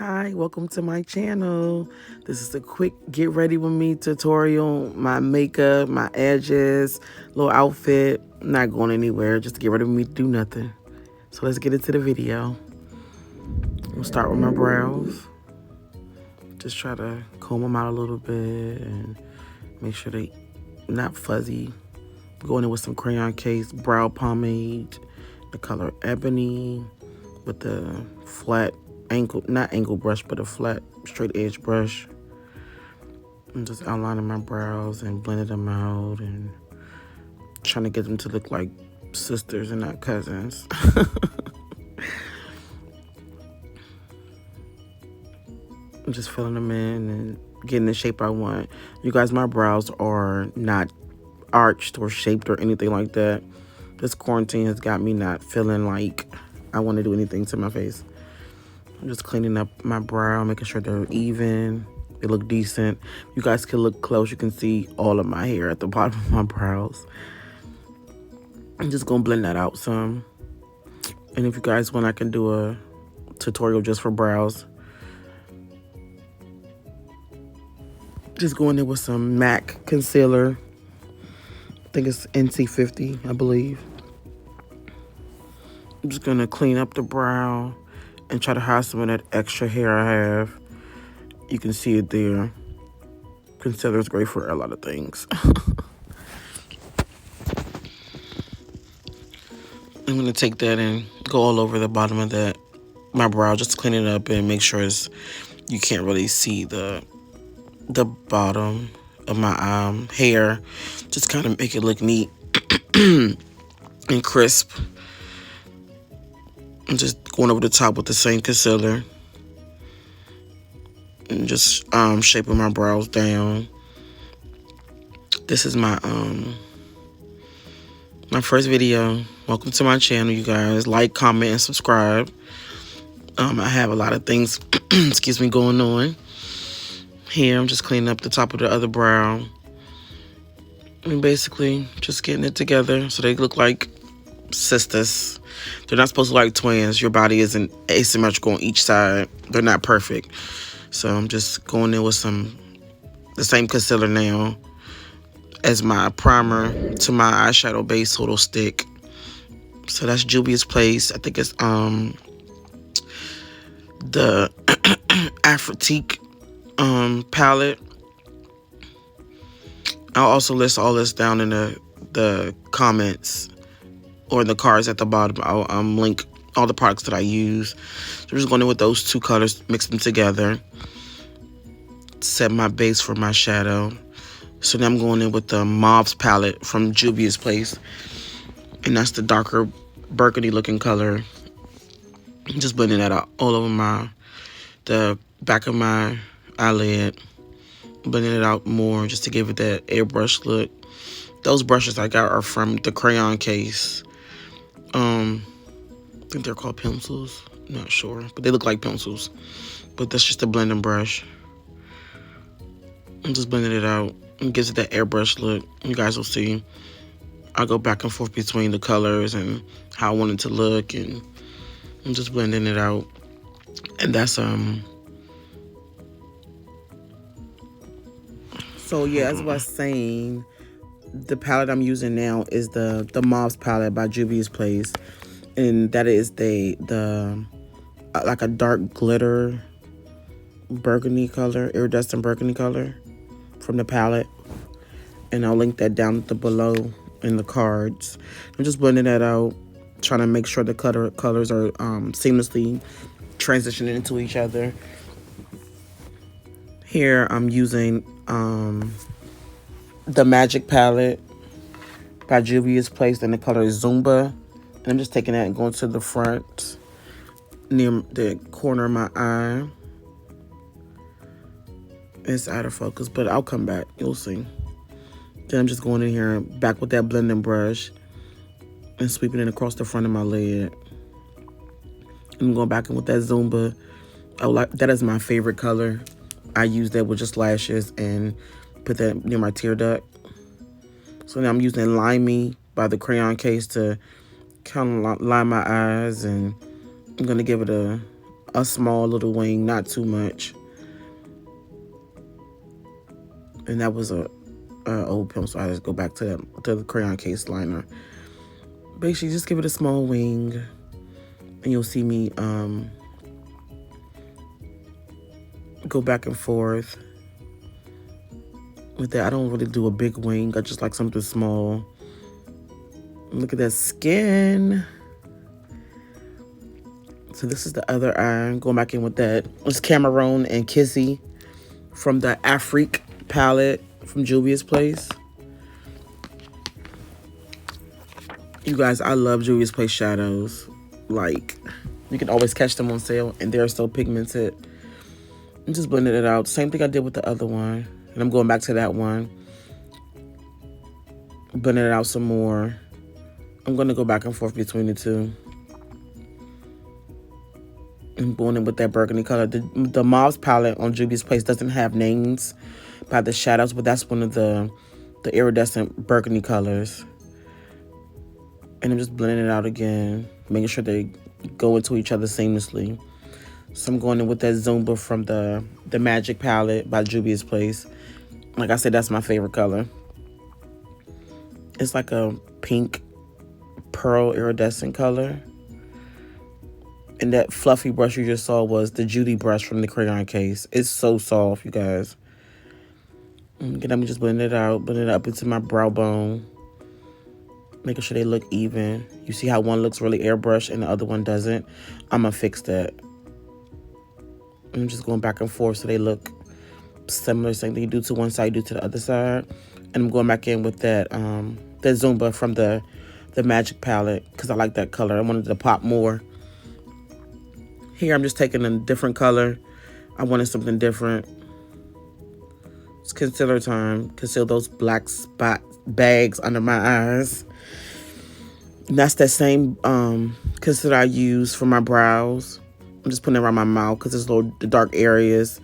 Hi, welcome to my channel. This is a quick get ready with me tutorial. My makeup, my edges, little outfit. Not going anywhere, just to get ready with me to do nothing. So let's get into the video. We'll start with my brows. Just try to comb them out a little bit and make sure they not fuzzy. Going in with some Crayon Case brow pomade, the color Ebony, with the flat not angle brush, but a flat straight edge brush. I'm just outlining my brows and blending them out and trying to get them to look like sisters and not cousins. I'm just filling them in and getting the shape I want. You guys, my brows are not arched or shaped or anything like that. This quarantine has got me not feeling like I want to do anything to my face. I'm just cleaning up my brow, making sure they're even. They look decent. You guys can look close. You can see all of my hair at the bottom of my brows. I'm just going to blend that out some. And if you guys want, I can do a tutorial just for brows. Just going in with some MAC concealer. I think it's NC50, I believe. I'm just going to clean up the brow and try to hide some of that extra hair I have. You can see it there. Concealer is great for a lot of things. I'm going to take that and go all over the bottom of my brow, just to clean it up and make sure you can't really see the bottom of my hair. Just kind of make it look neat and crisp. I'm just going over the top with the same concealer and just shaping my brows down. This is my first video. Welcome to my channel, you guys. Like, comment, and subscribe. I have a lot of things excuse me, going on here. I'm just cleaning up the top of the other brow and basically just getting it together so they look like sisters. They're not supposed to look like twins. Your body isn't asymmetrical on each side. They're not perfect. So I'm just going in with the same concealer now as my primer to my eyeshadow base little stick. So that's Juvia's Place. I think it's the Afritique palette. I'll also list all this down in the comments or the cards at the bottom. I'll link all the products that I use. So I'm just going in with those two colors, mix them together, set my base for my shadow. So now I'm going in with the Mauves palette from Juvia's Place, and that's the darker burgundy looking color. Just blending that out all over the back of my eyelid, blending it out more just to give it that airbrush look. Those brushes I got are from the Crayon Case. I think they're called pencils. Not sure, but they look like pencils. But that's just a blending brush. I'm just blending it out. It gives it that airbrush look. You guys will see. I go back and forth between the colors and how I want it to look, and I'm just blending it out. And that's so yeah, as I was saying, the palette I'm using now is the Mauves palette by Juvia's Place, and that is the like a dark glitter burgundy color, iridescent burgundy color from the palette. And I'll link that down below in the cards. I'm just blending that out, trying to make sure the colors are seamlessly transitioning into each other. Here I'm using the Magic palette by Juvia's Place, and the color is Zumba. And I'm just taking that and going to the front near the corner of my eye. It's out of focus, but I'll come back. You'll see. Then I'm just going in here back with that blending brush and sweeping it across the front of my lid. I'm going back in with that Zumba. That is my favorite color. I use that with just lashes and put that near my tear duct. So now I'm using Limey by the Crayon Case to kind of line my eyes, and I'm going to give it a a small little wing, not too much. And that was a old pencil, so I just go back to the crayon case liner. Basically, just give it a small wing, and you'll see me go back and forth with that. I don't really do a big wing. I just like something small. Look at that skin. So this is the other eye. Going back in with that. It's Cameron and Kissy from the Afrique palette from Juvia's Place. You guys, I love Juvia's Place shadows. Like, you can always catch them on sale, and they're so pigmented. I'm just blending it out. Same thing I did with the other one. And I'm going back to that one. Blending it out some more. I'm going to go back and forth between the two. I'm going in with that burgundy color. The Mauve palette on Juvia's Place doesn't have names by the shadows, but that's one of the iridescent burgundy colors. And I'm just blending it out again, making sure they go into each other seamlessly. So I'm going in with that Zumba from the Magic palette by Juvia's Place. Like I said, that's my favorite color. It's like a pink pearl iridescent color. And that fluffy brush you just saw was the Judy brush from the crayon case. It's so soft, you guys. Again, I'm just blending it out, blending it up into my brow bone. Making sure they look even. You see how one looks really airbrushed and the other one doesn't? I'm going to fix that. I'm just going back and forth so they look similar. Same thing you do to one side, you do to the other side. And I'm going back in with that Zumba from the Magic palette because I like that color. I wanted to pop more. Here, I'm just taking a different color. I wanted something different. It's concealer time. Conceal those black spot bags under my eyes. And that's that same concealer I use for my brows. I'm just putting it around my mouth because there's little dark areas.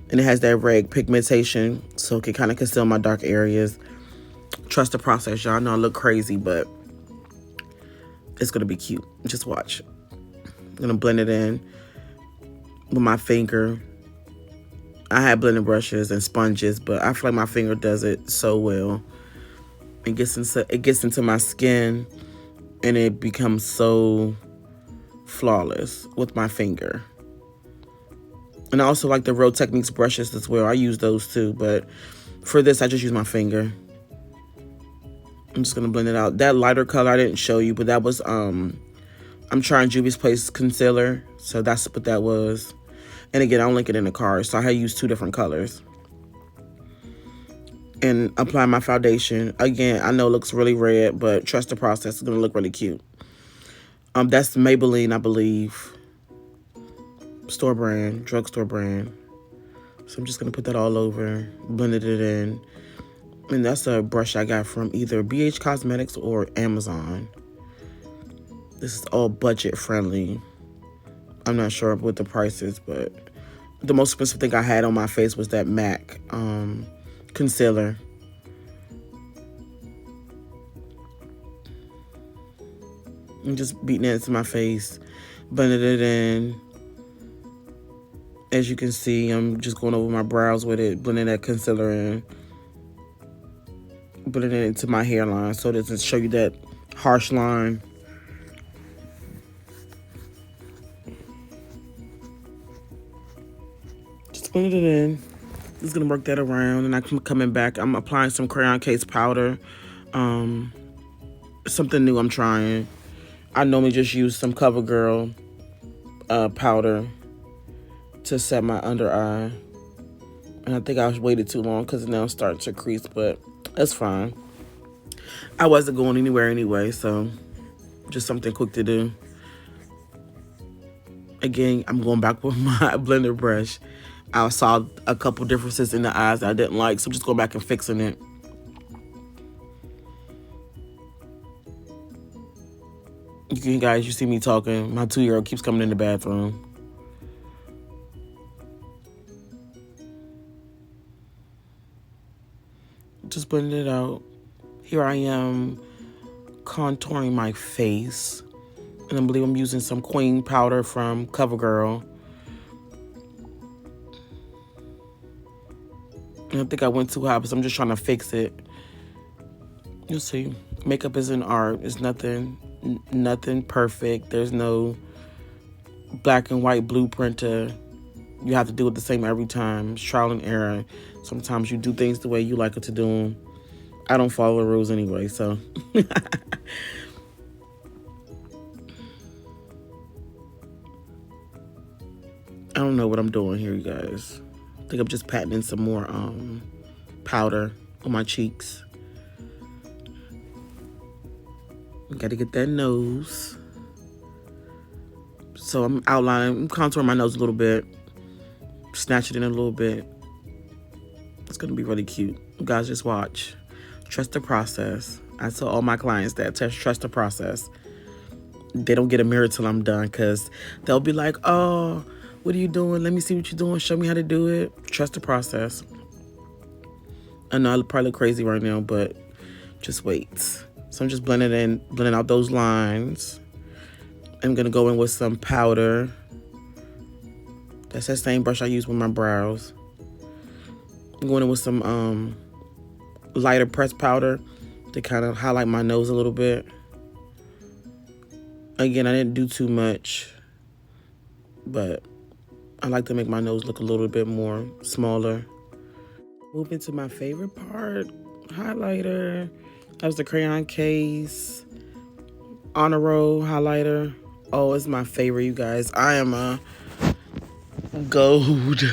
And it has that red pigmentation, so it can kind of conceal my dark areas. Trust the process, y'all. I know I look crazy, but it's going to be cute. Just watch. I'm going to blend it in with my finger. I have blending brushes and sponges, but I feel like my finger does it so well. It gets into my skin, and it becomes so flawless with my finger. And I also like the Real Techniques brushes as well. I use those too, but for this, I just use my finger. I'm just gonna blend it out. That lighter color I didn't show you, but that was I'm trying Juvia's Place concealer, so that's what that was. And again, I'll link it in the card. So I had used 2 different colors. And apply my foundation. Again, I know it looks really red, but trust the process. It's gonna look really cute. That's Maybelline, I believe. Store brand, drugstore brand. So I'm just gonna put that all over, blended it in. And that's a brush I got from either BH Cosmetics or Amazon. This is all budget friendly. I'm not sure what the price is, but the most expensive thing I had on my face was that MAC concealer. I'm just beating it into my face, blending it in. As you can see, I'm just going over my brows with it, blending that concealer in. Blending it into my hairline so it doesn't show you that harsh line. Just blend it in. Just gonna work that around, and I'm coming back. I'm applying some Crayon Case powder. Something new I'm trying. I normally just use some CoverGirl powder to set my under eye. And I think I waited too long because now it's starting to crease, but that's fine. I wasn't going anywhere anyway, so just something quick to do. Again, I'm going back with my blender brush. I saw a couple differences in the eyes that I didn't like, so I'm just going back and fixing it. You guys, you see me talking. My 2-year-old keeps coming in the bathroom. Just blending it out. Here I am contouring my face. And I believe I'm using some Queen powder from CoverGirl. I think I went too high, but I'm just trying to fix it. You'll see. Makeup is an art. It's nothing perfect. There's no black and white blueprint to, you have to do it the same every time. It's trial and error. Sometimes you do things the way you like it to do them. I don't follow the rules anyway, so. I don't know what I'm doing here, you guys. I think I'm just patting in some more powder on my cheeks. Got to get that nose. So I'm outlining, I'm contouring my nose a little bit. Snatch it in a little bit. It's going to be really cute. You guys, just watch. Trust the process. I tell all my clients that. Trust the process. They don't get a mirror till I'm done, because they'll be like, oh, what are you doing? Let me see what you're doing. Show me how to do it. Trust the process. I know I probably look crazy right now, but just wait. So I'm just blending out those lines. I'm going to go in with some powder. That's that same brush I use with my brows. I'm going in with some lighter pressed powder to kind of highlight my nose a little bit. Again, I didn't do too much, but I like to make my nose look a little bit more smaller. Moving to my favorite part, highlighter. That was the Crayon Case Honor Roll highlighter. Oh, it's my favorite, you guys. I am a gold.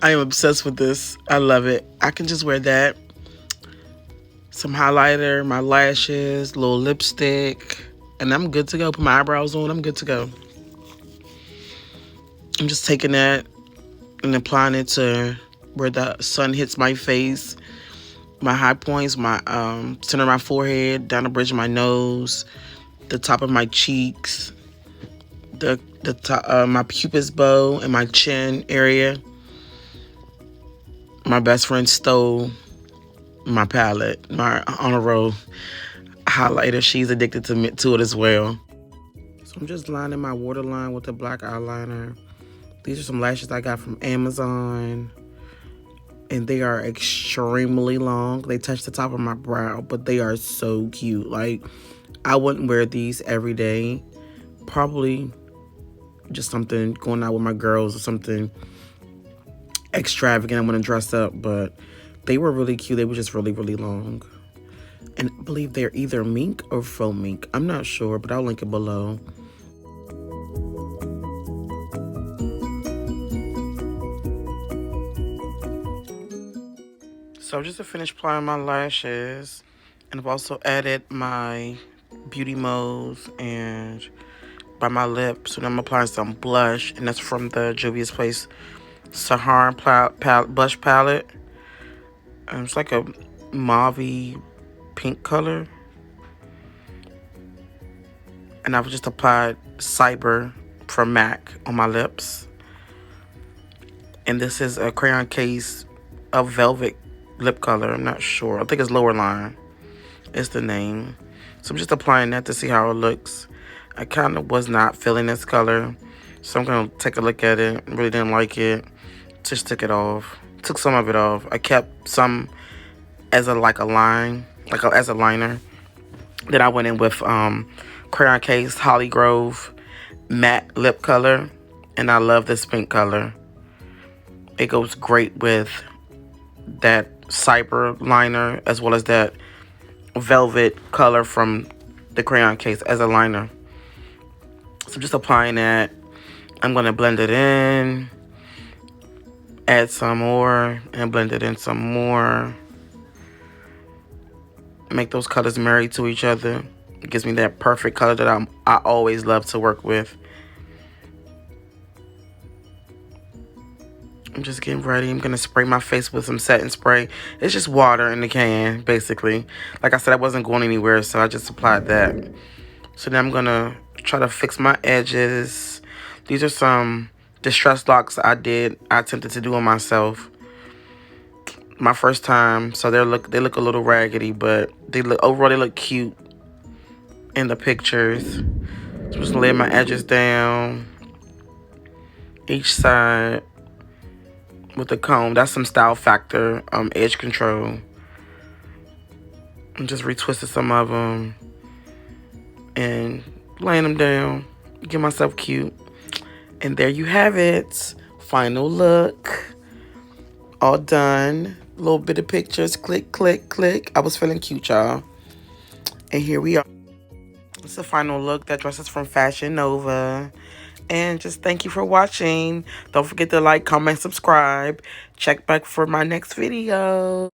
I am obsessed with this. I love it. I can just wear that. Some highlighter, my lashes, little lipstick, and I'm good to go. Put my eyebrows on, I'm good to go. I'm just taking that and applying it to where the sun hits my face, my high points, my center of my forehead, down the bridge of my nose, the top of my cheeks, the top, my pupils bow and my chin area. My best friend stole my palette, my Honor Roll highlighter. She's addicted to it as well. So I'm just lining my waterline with a black eyeliner. These are some lashes I got from Amazon, and they are extremely long. They touch the top of my brow, but they are so cute. Like, I wouldn't wear these every day. Probably just something going out with my girls or something extravagant. I want to dress up, but they were really cute. They were just really, really long. And I believe they're either mink or faux mink. I'm not sure, but I'll link it below. So just to finish applying my lashes, and I've also added my beauty moles and by my lips, and I'm applying some blush, and that's from the Juvia's Place Saharan blush palette. It's like a mauve pink color, and I've just applied Cyber from MAC on my lips, and this is a Crayon Case of Velvet lip color. I'm not sure. I think it's Lower Line. It's the name. So I'm just applying that to see how it looks. I kind of was not feeling this color, so I'm gonna take a look at it. Really didn't like it. Just took it off. Took some of it off. I kept some as a line, as a liner. Then I went in with Crayon Case Hollygrove matte lip color, and I love this pink color. It goes great with that Cyber liner as well as that velvet color from the Crayon Case as a liner. So I'm just applying that. I'm going to blend it in, add some more, and blend it in some more. Make those colors marry to each other. It gives me that perfect color that I always love to work with. I'm just getting ready. I'm going to spray my face with some setting spray. It's just water in the can, basically. Like I said, I wasn't going anywhere, so I just applied that. So then I'm going to try to fix my edges. These are some distress locks I attempted to do on myself. My first time, so they look a little raggedy, but overall they look cute in the pictures. So I'm just going to lay my edges down each side. with the comb. That's some Style Factor edge control. And just retwisted some of them and laying them down. Get myself cute. And there you have it. Final look. All done. A little bit of pictures. Click, click, click. I was feeling cute, y'all. And here we are. It's the final look. That dress is from Fashion Nova. And just thank you for watching. Don't forget to like, comment, subscribe. Check back for my next video.